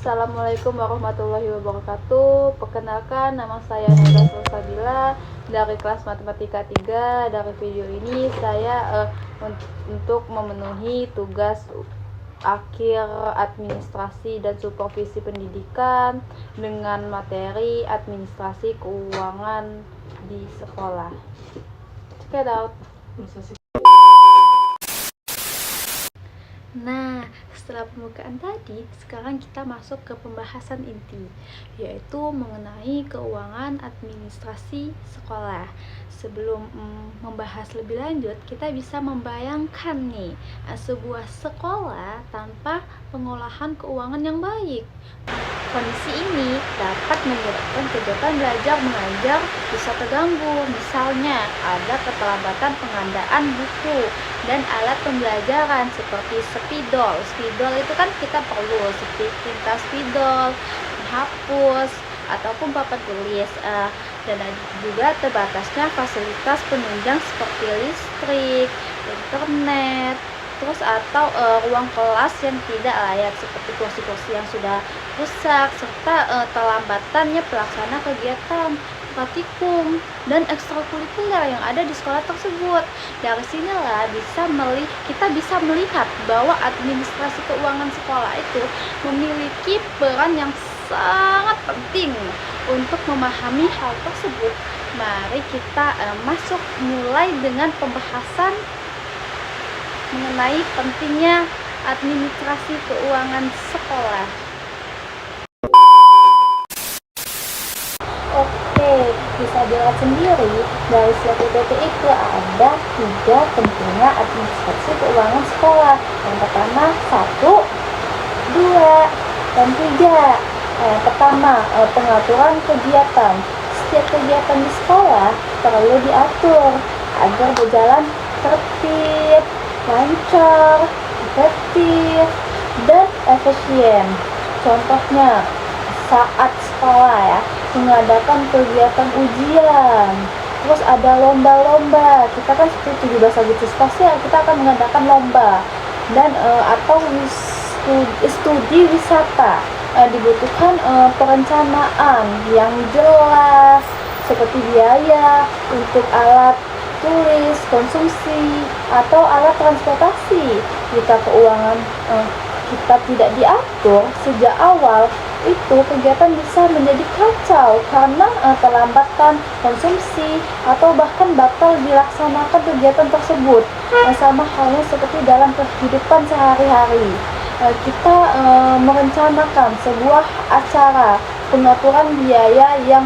Assalamualaikum warahmatullahi wabarakatuh. Perkenalkan, nama saya Nada Salsabila dari kelas Matematika 3. Dari video ini saya untuk memenuhi tugas akhir administrasi dan supervisi pendidikan dengan materi administrasi keuangan di sekolah. Check it out. Nah, setelah pembukaan tadi, sekarang kita masuk ke pembahasan inti, yaitu mengenai keuangan administrasi sekolah. Sebelum membahas lebih lanjut, kita bisa membayangkan nih, sebuah sekolah tanpa pengolahan keuangan yang baik. Kondisi ini dapat menyebabkan kegiatan belajar mengajar bisa terganggu. Misalnya, ada keterlambatan pengadaan buku dan alat pembelajaran seperti spidol. Spidol itu kan kita perlu seperti tinta spidol, penghapus, ataupun papan tulis. Dan juga terbatasnya fasilitas penunjang seperti listrik, internet, terus atau ruang kelas yang tidak layak seperti kursi-kursi yang sudah rusak, serta terlambatannya pelaksana kegiatan praktikum dan ekstrakurikuler yang ada di sekolah tersebut. Dari sinilah kita bisa melihat bahwa administrasi keuangan sekolah itu memiliki peran yang sangat penting. Untuk memahami hal tersebut, mari kita mulai dengan pembahasan mengenai pentingnya administrasi keuangan sekolah. Oke, bisa dilihat sendiri dari suatu PT itu ada 3 pentingnya administrasi keuangan sekolah. Yang pertama 1, 2, dan 3. Yang pertama, pengaturan kegiatan. Setiap kegiatan di sekolah perlu diatur agar berjalan tertib, lancar, efektif, dan efisien. Contohnya, saat sekolah ya, mengadakan kegiatan ujian, terus ada lomba-lomba. Kita kan seperti 17 Agustus pasti kita akan mengadakan lomba, dan atau studi wisata. Dibutuhkan perencanaan yang jelas seperti biaya untuk alat tulis, konsumsi, atau alat transportasi. Jika keuangan kita tidak diatur sejak awal, itu kegiatan bisa menjadi kacau karena terlambatan konsumsi atau bahkan batal dilaksanakan kegiatan tersebut. Sama halnya seperti dalam kehidupan sehari-hari. Kita merencanakan sebuah acara, pengaturan biaya yang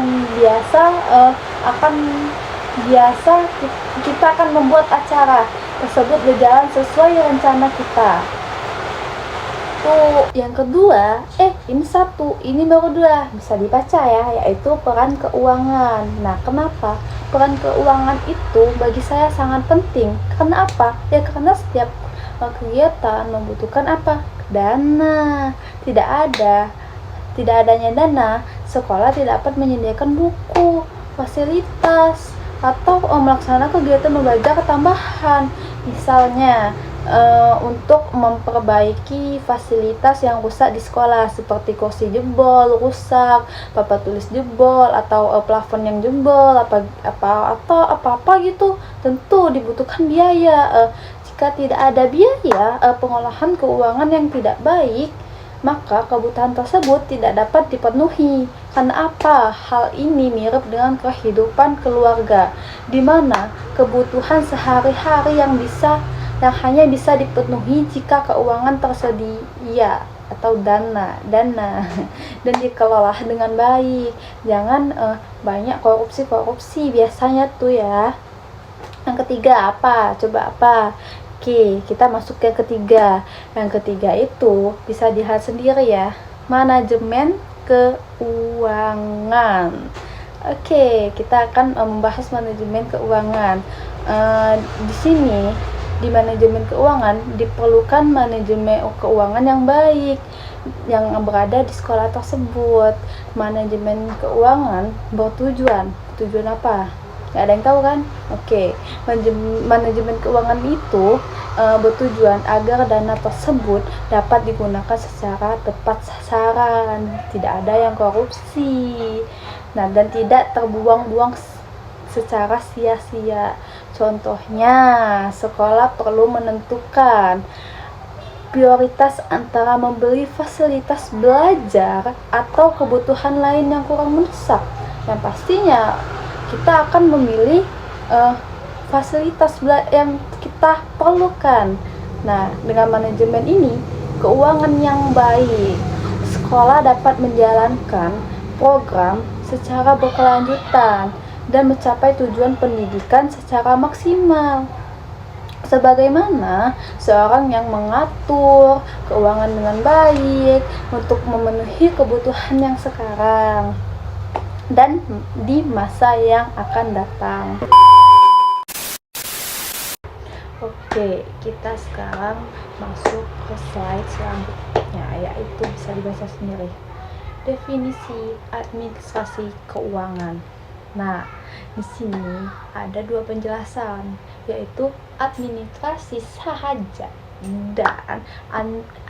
kita akan membuat acara tersebut berjalan sesuai rencana kita. Yang kedua, ini baru 2, bisa dibaca ya, yaitu peran keuangan. Nah, kenapa peran keuangan itu bagi saya sangat penting? Karena apa? Ya karena setiap kegiatan membutuhkan apa? Dana. Tidak adanya dana, sekolah tidak dapat menyediakan buku, fasilitas, atau melaksanakan kegiatan belajar tambahan. Misalnya untuk memperbaiki fasilitas yang rusak di sekolah seperti kursi jebol, rusak, papan tulis jebol, atau plafon yang jebol, apa gitu, tentu dibutuhkan biaya. Jika tidak ada biaya pengolahan keuangan yang tidak baik, maka kebutuhan tersebut tidak dapat dipenuhi. Karena apa? Hal ini mirip dengan kehidupan keluarga, di mana kebutuhan sehari-hari yang hanya bisa dipenuhi jika keuangan tersedia atau dana dan dikelola dengan baik. Jangan banyak korupsi biasanya tuh ya. Yang ketiga apa? Coba apa? Oke, kita masuk ke ketiga. Yang ketiga itu bisa dilihat sendiri ya, manajemen keuangan. Oke, kita akan membahas manajemen keuangan. Di sini di manajemen keuangan diperlukan manajemen keuangan yang baik yang berada di sekolah tersebut. Manajemen keuangan bertujuan apa? Nggak ada yang tahu kan? Oke, manajemen keuangan itu bertujuan agar dana tersebut dapat digunakan secara tepat sasaran, tidak ada yang korupsi, nah dan tidak terbuang-buang secara sia-sia. Contohnya, sekolah perlu menentukan prioritas antara membeli fasilitas belajar atau kebutuhan lain yang kurang mendesak. Yang pastinya kita akan memilih fasilitas yang kita perlukan. Nah, dengan manajemen ini, keuangan yang baik, sekolah dapat menjalankan program secara berkelanjutan dan mencapai tujuan pendidikan secara maksimal. Sebagaimana seorang yang mengatur keuangan dengan baik untuk memenuhi kebutuhan yang sekarang dan di masa yang akan datang. Oke, kita sekarang masuk ke slide selanjutnya, yaitu bisa dibaca sendiri. Definisi administrasi keuangan. Nah, di sini ada dua penjelasan, yaitu administrasi sahaja dan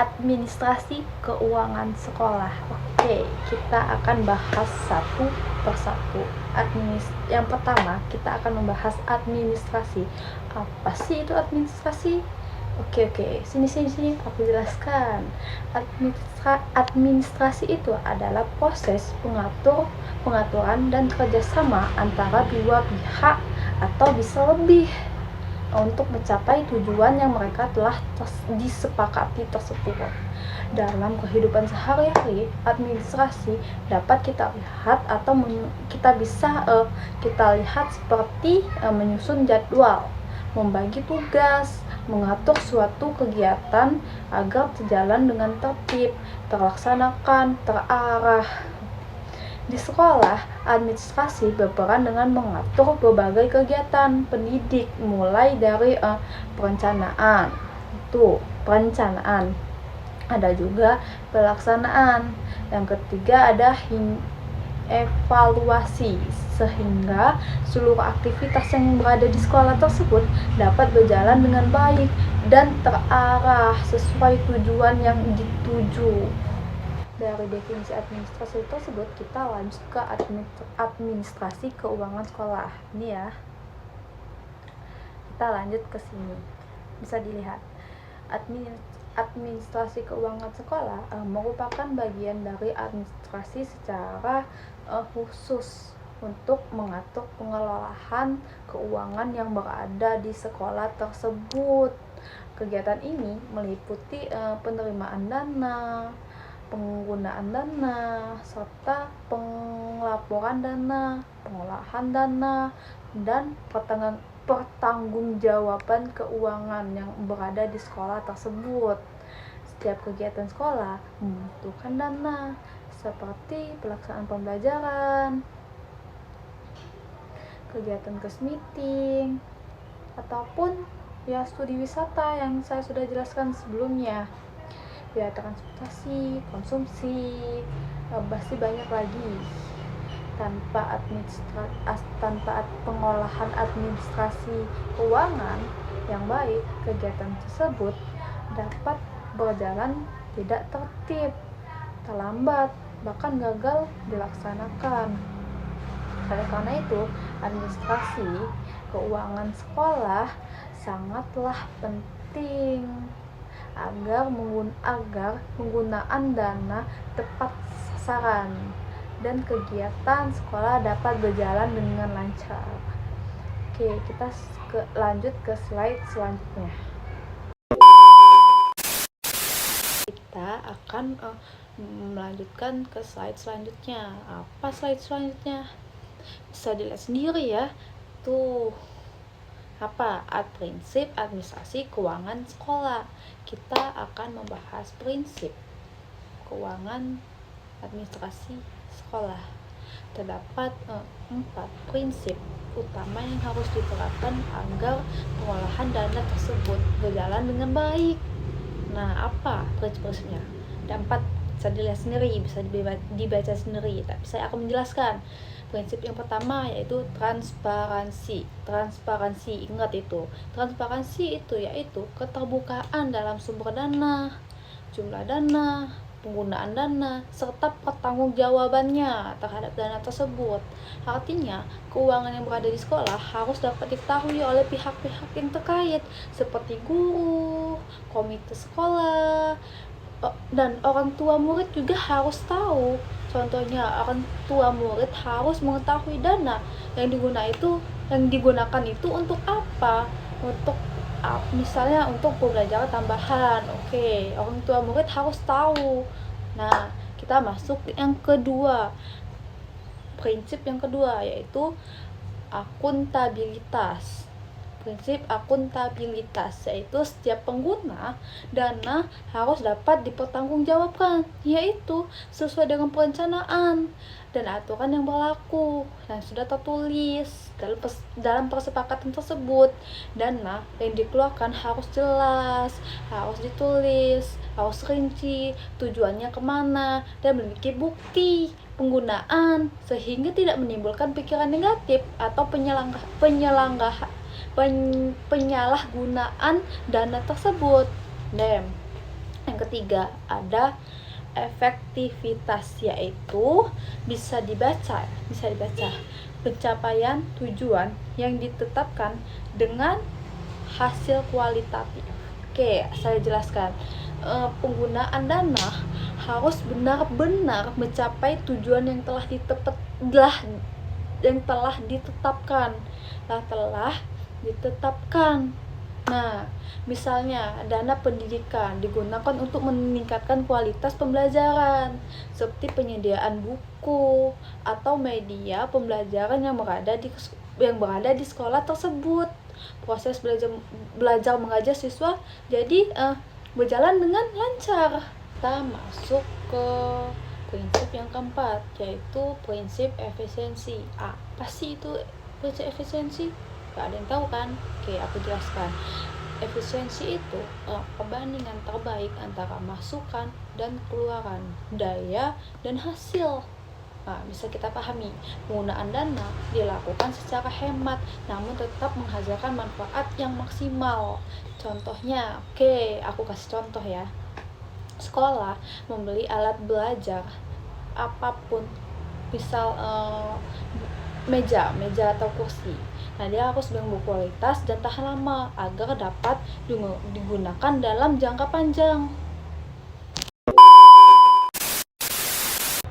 administrasi keuangan sekolah. Oke, kita akan bahas satu persatu. Yang pertama, kita akan membahas administrasi. Apa sih itu administrasi? Oke, sini aku jelaskan. Administrasi itu adalah proses pengaturan dan kerjasama antara dua pihak atau bisa lebih untuk mencapai tujuan yang mereka telah disepakati tersebut. Dalam kehidupan sehari-hari, administrasi dapat kita lihat atau kita lihat seperti menyusun jadwal, membagi tugas, mengatur suatu kegiatan agar berjalan dengan tertib, terlaksanakan, terarah. Di sekolah, administrasi berperan dengan mengatur berbagai kegiatan pendidik, mulai dari perencanaan, ada juga pelaksanaan. Yang ketiga ada evaluasi, sehingga seluruh aktivitas yang berada di sekolah tersebut dapat berjalan dengan baik dan terarah sesuai tujuan yang dituju. Dari definisi administrasi tersebut, kita lanjut ke administrasi keuangan sekolah. Ini ya, kita lanjut ke sini. Bisa dilihat, administrasi keuangan sekolah merupakan bagian dari administrasi secara khusus untuk mengatur pengelolaan keuangan yang berada di sekolah tersebut. Kegiatan ini meliputi penerimaan dana, penggunaan dana, serta penglaporan dana, pengolahan dana, dan pertanggungjawaban keuangan yang berada di sekolah tersebut. Setiap kegiatan sekolah membutuhkan dana, seperti pelaksanaan pembelajaran, kegiatan class meeting, ataupun ya studi wisata yang saya sudah jelaskan sebelumnya. Ya, transportasi, konsumsi, masih banyak lagi. Tanpa pengolahan administrasi keuangan yang baik, kegiatan tersebut dapat berjalan tidak tertib, terlambat, bahkan gagal dilaksanakan. Oleh karena itu, administrasi keuangan sekolah sangatlah penting agar penggunaan dana tepat sasaran dan kegiatan sekolah dapat berjalan dengan lancar. Oke, kita lanjut ke slide selanjutnya. Kita akan melanjutkan ke slide selanjutnya. Apa slide selanjutnya? Bisa dilihat sendiri ya. Tuh, prinsip administrasi keuangan sekolah. Kita akan membahas prinsip keuangan administrasi sekolah. Terdapat 4 prinsip utama yang harus diterapkan agar pengolahan dana tersebut berjalan dengan baik. Nah, apa prinsip-prinsipnya? Ada bisa dilihat sendiri, bisa dibaca sendiri, tapi saya akan menjelaskan. Prinsip yang pertama yaitu transparansi. Transparansi, ingat itu. Transparansi itu yaitu keterbukaan dalam sumber dana, jumlah dana, penggunaan dana, serta pertanggungjawabannya terhadap dana tersebut. Artinya, keuangan yang berada di sekolah harus dapat diketahui oleh pihak-pihak yang terkait, seperti guru, komite sekolah, dan orang tua murid juga harus tahu. Contohnya, orang tua murid harus mengetahui dana yang digunakan itu untuk apa? Untuk misalnya untuk pembelajaran tambahan. Oke, orang tua murid harus tahu. Nah, kita masuk yang kedua. Prinsip yang kedua yaitu akuntabilitas. Prinsip akuntabilitas yaitu setiap pengguna dana harus dapat dipertanggungjawabkan, yaitu sesuai dengan perencanaan dan aturan yang berlaku dan sudah tertulis dalam persepakatan tersebut. Dana yang dikeluarkan harus jelas, harus ditulis, harus rinci, tujuannya kemana, dan memiliki bukti penggunaan sehingga tidak menimbulkan pikiran negatif atau penyalahgunaan dana tersebut. Dan yang ketiga ada efektivitas, yaitu bisa dibaca pencapaian tujuan yang ditetapkan dengan hasil kualitatif. Oke, saya jelaskan. Penggunaan dana harus benar-benar mencapai tujuan yang telah ditetapkan. Nah, misalnya dana pendidikan digunakan untuk meningkatkan kualitas pembelajaran, seperti penyediaan buku atau media pembelajaran yang berada di sekolah tersebut. Proses belajar mengajar siswa jadi berjalan dengan lancar. Kita masuk ke prinsip yang keempat, yaitu prinsip efisiensi. Apa sih itu prinsip efisiensi? Gak ada yang tahu kan? Oke, aku jelaskan. Efisiensi itu perbandingan terbaik antara masukan dan keluaran, daya dan hasil. Nah, bisa kita pahami, penggunaan dana dilakukan secara hemat namun tetap menghasilkan manfaat yang maksimal. Contohnya, aku kasih contoh ya. Sekolah membeli alat belajar apapun, misal meja atau kursi. Nah, dia harus berkualitas dan tahan lama agar dapat digunakan dalam jangka panjang.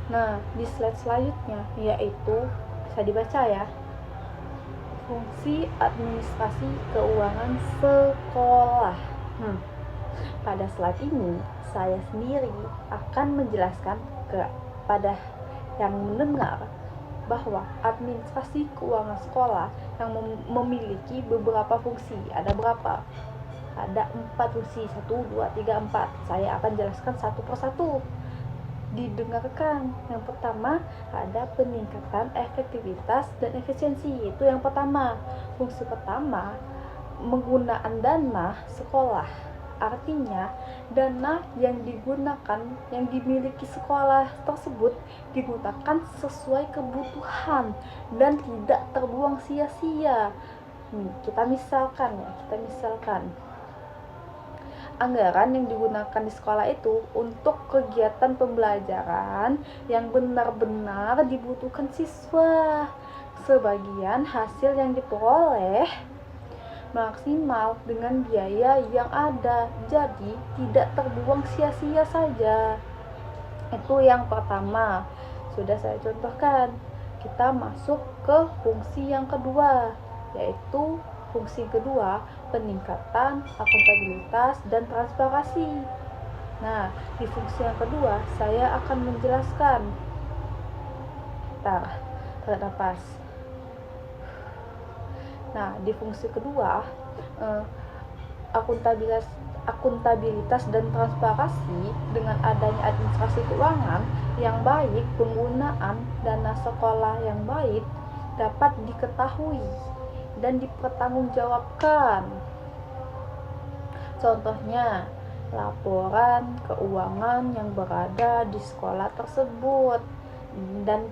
Nah, di slide selanjutnya yaitu bisa dibaca ya. Fungsi administrasi keuangan sekolah. Pada slide ini saya sendiri akan menjelaskan kepada yang mendengar bahwa administrasi keuangan sekolah yang memiliki beberapa fungsi. Ada berapa? Ada 4 fungsi, 1, 2, 3, 4. Saya akan jelaskan satu persatu. Didengarkan. Yang pertama ada peningkatan efektivitas dan efisiensi. Itu yang pertama. Fungsi pertama, penggunaan dana sekolah. Artinya dana yang dimiliki sekolah tersebut digunakan sesuai kebutuhan dan tidak terbuang sia-sia. Kita misalkan anggaran yang digunakan di sekolah itu untuk kegiatan pembelajaran yang benar-benar dibutuhkan siswa. Sebagian hasil yang diperoleh maksimal dengan biaya yang ada, jadi tidak terbuang sia-sia saja. Itu yang pertama, sudah saya contohkan. Kita masuk ke fungsi yang kedua, yaitu fungsi kedua, peningkatan akuntabilitas dan transparansi. Nah, di fungsi yang kedua saya akan menjelaskan. Tarik nafas. Nah, di fungsi kedua, akuntabilitas dan transparansi dengan adanya administrasi keuangan yang baik, penggunaan dana sekolah yang baik dapat diketahui dan dipertanggungjawabkan. Contohnya, laporan keuangan yang berada di sekolah tersebut dan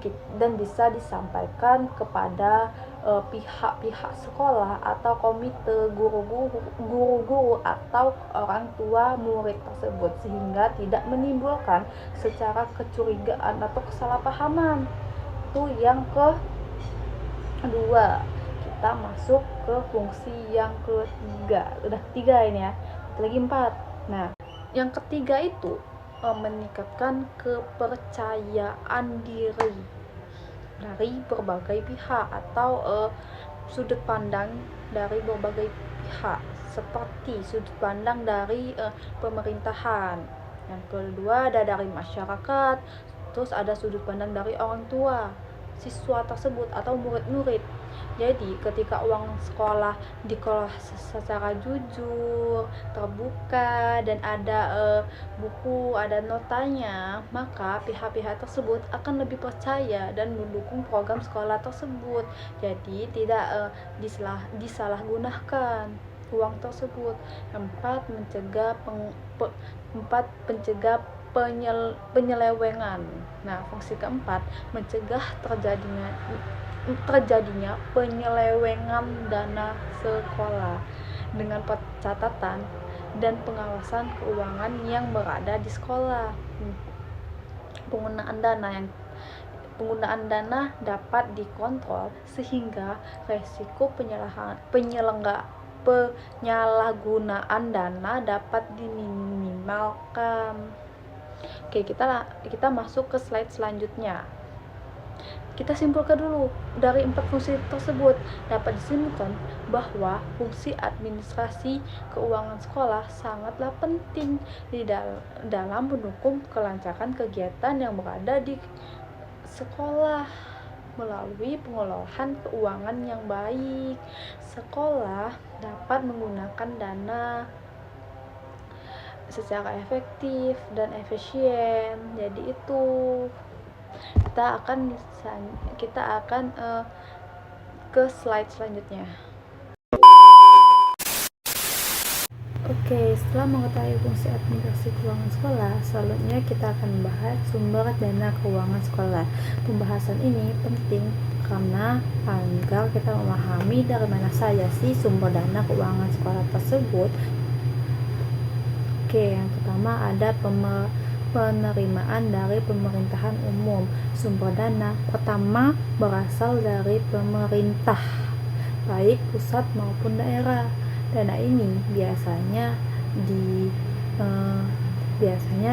bisa disampaikan kepada pihak-pihak sekolah atau komite guru-guru atau orang tua murid tersebut, sehingga tidak menimbulkan secara kecurigaan atau kesalahpahaman. Itu yang kedua. Kita masuk ke fungsi yang ketiga. Udah 3 ini ya, lagi 4. Nah, yang ketiga itu meningkatkan kepercayaan diri dari berbagai pihak atau sudut pandang dari berbagai pihak, seperti sudut pandang dari pemerintahan. Yang kedua ada dari masyarakat, terus ada sudut pandang dari orang tua siswa tersebut atau murid-murid. Jadi ketika uang sekolah dikelola secara jujur, terbuka, dan ada buku, ada notanya, maka pihak-pihak tersebut akan lebih percaya dan mendukung program sekolah tersebut. Jadi tidak disalahgunakan uang tersebut. 4. Mencegah penyelewengan. Nah, fungsi keempat mencegah terjadinya penyelewengan dana sekolah dengan pencatatan dan pengawasan keuangan yang berada di sekolah. Penggunaan dana dapat dikontrol sehingga resiko penyalahgunaan dana dapat diminimalkan. Oke, kita masuk ke slide selanjutnya. Kita simpulkan dulu, dari 4 fungsi tersebut dapat disimpulkan bahwa fungsi administrasi keuangan sekolah sangatlah penting dalam mendukung kelancaran kegiatan yang berada di sekolah. Melalui pengelolaan keuangan yang baik, sekolah dapat menggunakan dana secara efektif dan efisien. Jadi itu kita akan ke slide selanjutnya. Oke, setelah mengetahui fungsi administrasi keuangan sekolah, selanjutnya kita akan membahas sumber dana keuangan sekolah. Pembahasan ini penting karena agar kita memahami dari mana saja sih sumber dana keuangan sekolah tersebut. Oke, yang pertama ada penerimaan dari pemerintahan umum. Sumber dana pertama berasal dari pemerintah, baik pusat maupun daerah. Dana ini biasanya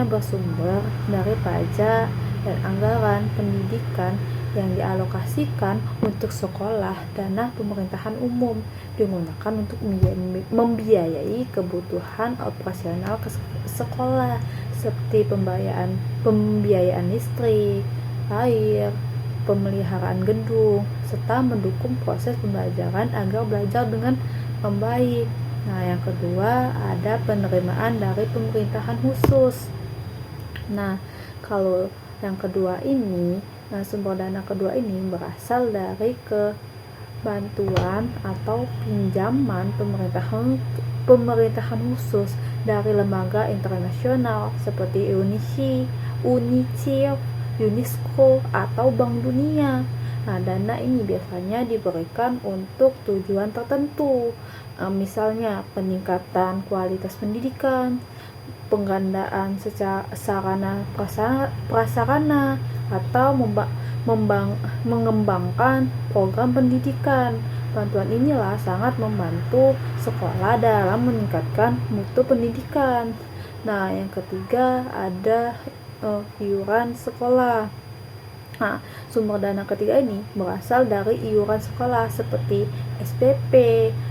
bersumber dari pajak dan anggaran pendidikan yang dialokasikan untuk sekolah. Dana pemerintahan umum digunakan untuk membiayai kebutuhan operasional sekolah seperti pembiayaan listrik, air, pemeliharaan gedung, serta mendukung proses pembelajaran agar belajar dengan membaik. Nah, yang kedua ada penerimaan dari pemerintahan khusus. Nah, kalau yang kedua ini, sumber dana kedua ini berasal dari bantuan atau pinjaman pemerintahan khusus dari lembaga internasional seperti UNICEF, UNESCO, atau Bank Dunia. Nah, dana ini biasanya diberikan untuk tujuan tertentu, misalnya peningkatan kualitas pendidikan, penggandaan sarana prasarana, atau mengembangkan program pendidikan. Bantuan inilah sangat membantu sekolah dalam meningkatkan mutu pendidikan. Nah, yang ketiga ada iuran sekolah. Nah, sumber dana ketiga ini berasal dari iuran sekolah seperti SPP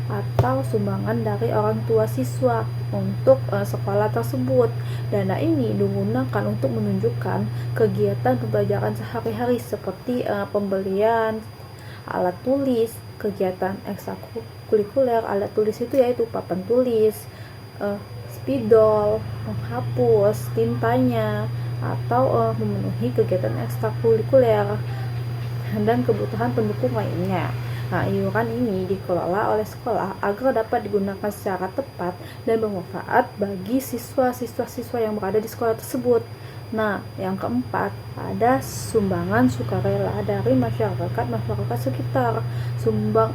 atau sumbangan dari orang tua siswa untuk sekolah tersebut. Dana ini digunakan untuk menunjukkan kegiatan pembelajaran sehari-hari seperti pembelian alat tulis, kegiatan ekstrakurikuler. Alat tulis itu yaitu papan tulis, spidol, menghapus tintanya, atau memenuhi kegiatan ekstrakurikuler dan kebutuhan pendukung lainnya. Nah, iuran ini dikelola oleh sekolah agar dapat digunakan secara tepat dan bermanfaat bagi siswa-siswa yang berada di sekolah tersebut. Nah, yang keempat, ada sumbangan sukarela dari masyarakat sekitar. Sumber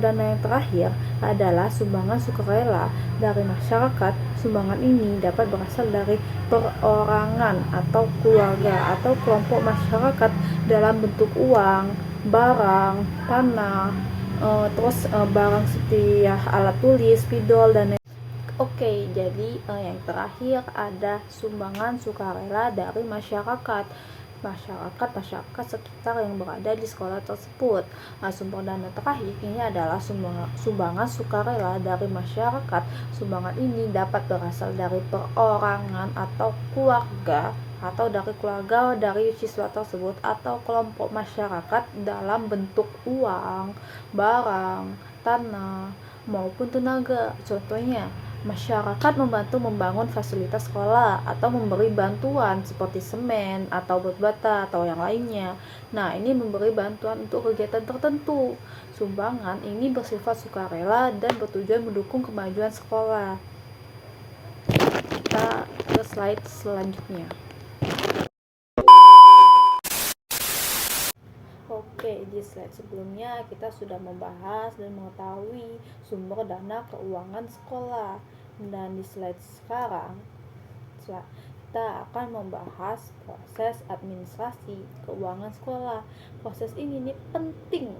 dana yang terakhir adalah sumbangan sukarela dari masyarakat. Sumbangan ini dapat berasal dari perorangan atau keluarga atau kelompok masyarakat dalam bentuk uang, barang, tanah, barang seperti alat tulis, spidol, dan Oke, jadi yang terakhir ada sumbangan sukarela dari masyarakat sekitar yang berada di sekolah tersebut. Nah, sumber dana terakhir ini adalah sumbangan sukarela dari masyarakat. Sumbangan ini dapat berasal dari perorangan atau keluarga dari siswa tersebut atau kelompok masyarakat dalam bentuk uang, barang, tanah, maupun tenaga. Contohnya, masyarakat membantu membangun fasilitas sekolah atau memberi bantuan seperti semen atau bata atau yang lainnya. Nah, ini memberi bantuan untuk kegiatan tertentu. Sumbangan ini bersifat sukarela dan bertujuan mendukung kemajuan sekolah. Kita ke slide selanjutnya. Oke, di slide sebelumnya kita sudah membahas dan mengetahui sumber dana keuangan sekolah. Dan di slide sekarang kita akan membahas proses administrasi keuangan sekolah. Proses ini penting.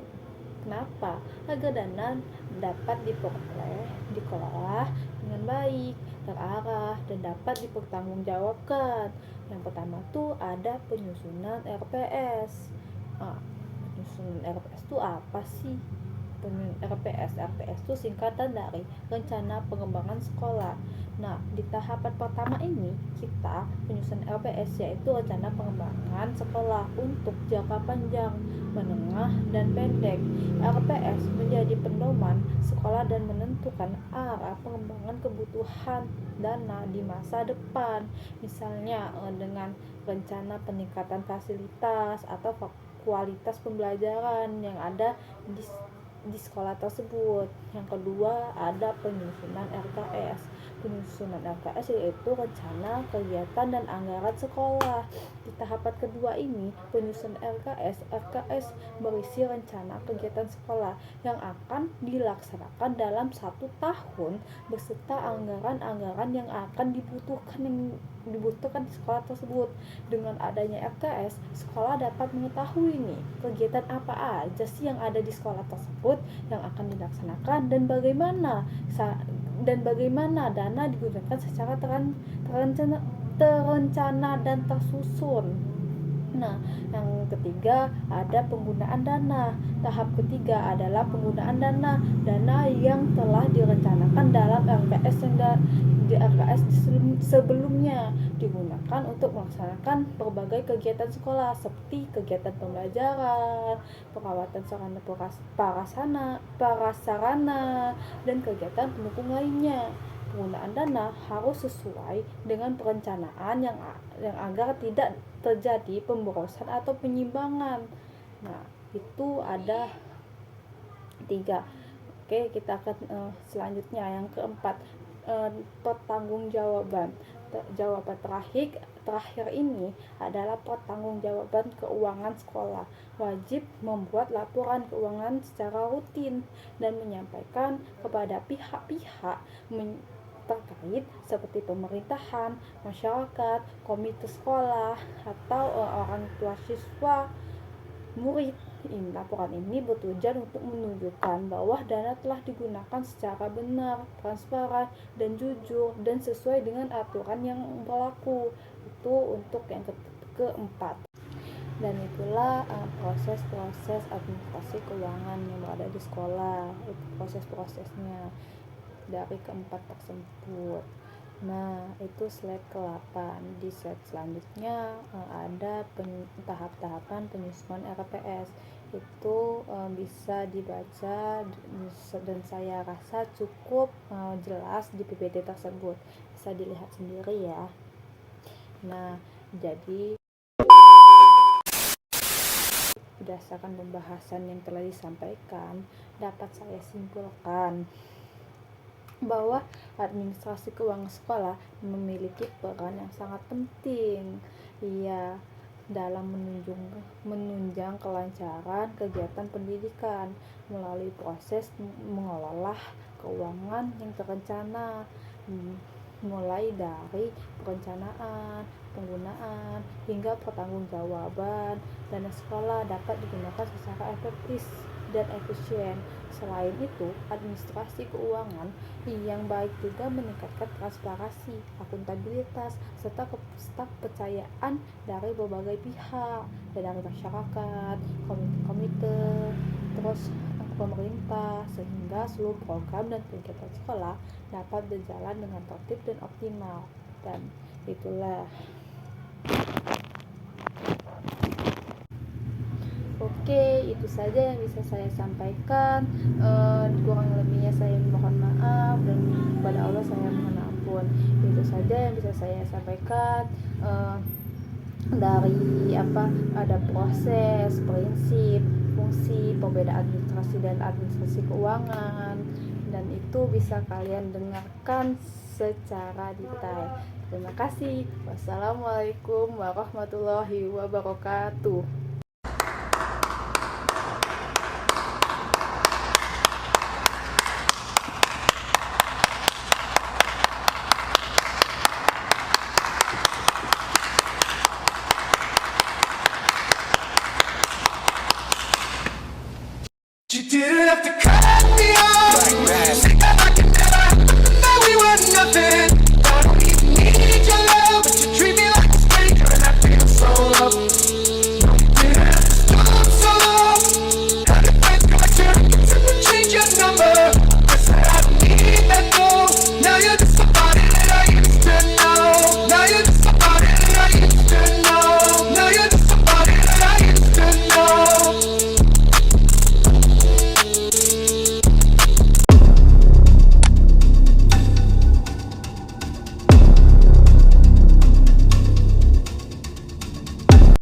Kenapa? Agar dana dapat dikelola dengan baik, terarah, dan dapat dipertanggungjawabkan. Yang pertama tuh ada penyusunan RPS. Penyusunan RPS itu apa sih? RPS itu singkatan dari Rencana Pengembangan Sekolah. Nah, di tahapan pertama ini kita penyusunan RPS, yaitu Rencana Pengembangan Sekolah untuk jangka panjang, menengah, dan pendek. RPS menjadi pedoman sekolah dan menentukan arah pengembangan kebutuhan dana di masa depan. Misalnya dengan rencana peningkatan fasilitas atau kualitas pembelajaran yang ada di sekolah tersebut. Yang kedua ada penyusunan RKS. Penyusunan RKS yaitu rencana kegiatan dan anggaran sekolah. Di tahapan kedua ini penyusunan RKS berisi rencana kegiatan sekolah yang akan dilaksanakan dalam 1 tahun beserta anggaran-anggaran yang akan dibutuhkan di sekolah tersebut. Dengan adanya RKS, sekolah dapat mengetahui nih kegiatan apa aja sih yang ada di sekolah tersebut yang akan dilaksanakan dan bagaimana dana digunakan secara terencana dan tersusun. Nah, yang ketiga ada penggunaan dana. Tahap ketiga adalah penggunaan dana yang telah direncanakan dalam RKS sebelumnya digunakan untuk melaksanakan berbagai kegiatan sekolah seperti kegiatan pembelajaran, perawatan sarana prasarana, dan kegiatan pendukung lainnya. Penggunaan dana harus sesuai dengan perencanaan yang agar tidak terjadi pemborosan atau penyimpangan. Nah, itu ada 3. Oke, kita akan selanjutnya yang keempat, pertanggungjawaban. Jawaban terakhir ini adalah pertanggungjawaban keuangan sekolah. Wajib membuat laporan keuangan secara rutin dan menyampaikan kepada pihak-pihak terkait seperti pemerintahan, masyarakat, komite sekolah, atau orang tua siswa, murid. Laporan ini bertujuan untuk menunjukkan bahwa dana telah digunakan secara benar, transparan, dan jujur, dan sesuai dengan aturan yang berlaku. Itu untuk yang keempat. Dan itulah proses-proses administrasi keuangan yang berada di sekolah. Itu proses-prosesnya dari keempat tersebut. Nah, itu slide ke-8. Di slide selanjutnya ada tahap-tahapan penyusunan RPS. Itu bisa dibaca dan saya rasa cukup jelas di PPT tersebut. Bisa dilihat sendiri ya. Nah, jadi berdasarkan pembahasan yang telah disampaikan, dapat saya simpulkan bahwa administrasi keuangan sekolah memiliki peran yang sangat penting dalam menunjang kelancaran kegiatan pendidikan melalui proses mengelola keuangan yang terencana, mulai dari perencanaan, penggunaan, hingga pertanggungjawaban. Dana sekolah dapat digunakan secara efektif dan efisien. Selain itu, administrasi keuangan yang baik juga meningkatkan transparansi, akuntabilitas, serta kepercayaan dari berbagai pihak, dari masyarakat, komite, terus pemerintah, sehingga seluruh program dan kegiatan sekolah dapat berjalan dengan tertib dan optimal. Dan itulah. Oke, itu saja yang bisa saya sampaikan. Kurang lebihnya saya mohon maaf, dan kepada Allah saya mohon ampun. Itu saja yang bisa saya sampaikan. Dari ada proses, prinsip, fungsi, perbedaan administrasi dan administrasi keuangan, dan itu bisa kalian dengarkan secara detail. Terima kasih. Wassalamualaikum warahmatullahi wabarakatuh.